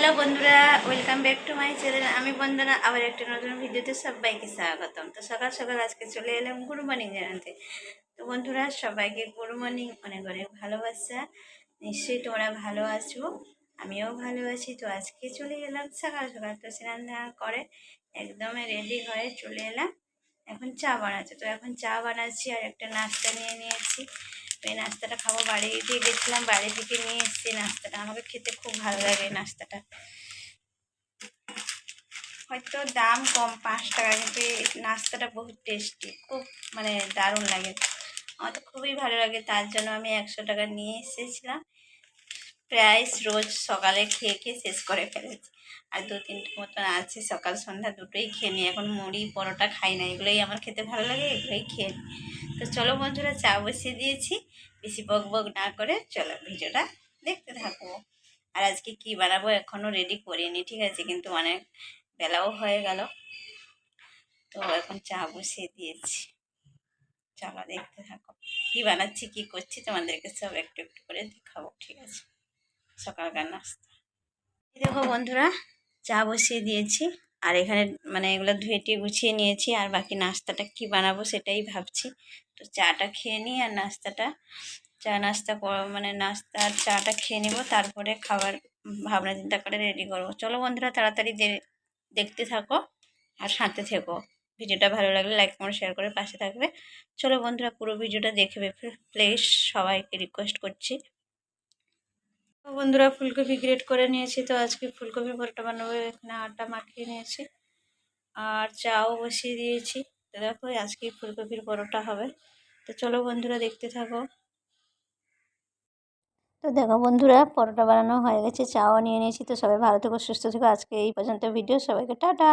Hello বন্ধুরা, welcome back to my channel. আমি বন্দনা, আবার একটা নতুন ভিডিওতে সবাইকে স্বাগতম। তো সকাল সকাল আজকে চলে এলাম গুড মর্নিং জানাতে। তো বন্ধুরা, সবাইকে গুড মর্নিং, অনেক অনেক ভালোবাসা। নিশ্চয়ই তোমরা ভালো আছো, আমিও ভালো আছি। তো আজকে চলে এলাম সকাল সকাল, তো স্নান ধান করে একদমই রেডি হয়ে চলে এলাম। এখন চা বানাচ্ছে, তো এখন চা বানাচ্ছি আর একটা নাস্তা নিয়ে নিয়েছি। তো এই নাস্তাটা খাবো, বাড়ি দিয়ে গেছিলাম, বাড়ি থেকে নিয়ে এসেছি নাস্তাটা। আমাকে খেতে খুব ভালো লাগে এই নাস্তাটা। হয়তো দাম কম 5 টাকা, কিন্তু এই নাস্তাটা বহুত টেস্টি, খুব মানে দারুণ লাগে। আমার তো খুবই ভালো লাগে, তার জন্য আমি 100 টাকা নিয়ে এসেছিলাম। প্রায় রোজ সকালে খেয়ে খেয়ে শেষ করে ফেলেছি, আর 2-3টে মতন আছে, সকাল সন্ধ্যা দুটোই খেয়ে নিই। এখন মুড়ি পরোটা খাই না, এগুলোই আমার খেতে ভালো লাগে, এগুলোই খেয়ে নিই। তো চলো বন্ধুরা, চা বসিয়ে দিয়েছি, বেশি বক বক না করে চলো ভিডিওটা দেখতে থাকবো। আর আজকে কি বানাবো এখনও রেডি করিনি, ঠিক আছে, কিন্তু অনেক বেলাও হয়ে গেল। তো এখন চা বসিয়ে দিয়েছি, চলো দেখতে থাকো কি বানাচ্ছি, কি করছি, তোমাদেরকে সব একটু একটু করে দেখাবো, ঠিক আছে। সকালকার নাস্তা এই দেখো বন্ধুরা, চা বসিয়ে দিয়েছি। আর এখানে মানে এগুলো ধুয়ে টুয়ে গুছিয়ে নিয়েছি, আর বাকি নাস্তাটা কি বানাবো সেটাই ভাবছি। তো চাটা খেয়ে নিই, আর নাস্তাটা নাস্তা মানে নাস্তা আর চাটা খেয়ে নিব, তারপরে খাবার ভাবনা চিন্তা করে রেডি করবো। চলো বন্ধুরা, তাড়াতাড়ি দেখতে থাকো আর সাথে থেকো। ভিডিওটা ভালো লাগলে লাইক কমেন্ট শেয়ার করে পাশে থাকবে। চলো বন্ধুরা, পুরো ভিডিওটা দেখবে প্লিজ, সবাইকে রিকোয়েস্ট করছি। তো বন্ধুরা, ফুলকপি গ্রেট করে নিয়েছি, তো আজকে ফুলকপি পরোটা বানাবো। এখানে আটা মাখিয়ে নিয়েছি আর চাও বসিয়ে দিয়েছি। তো দেখো, আজকে ফুলকপির পরোটা হবে। তো চলো বন্ধুরা, দেখতে থাকো। তো দেখো বন্ধুরা, পরোটা বানানো হয়ে গেছে, চাও নিয়ে নিয়েছি। তো সবাই ভালো থেকো, সুস্থ থেকো। আজকে এই পর্যন্ত ভিডিও, সবাইকে টাটা।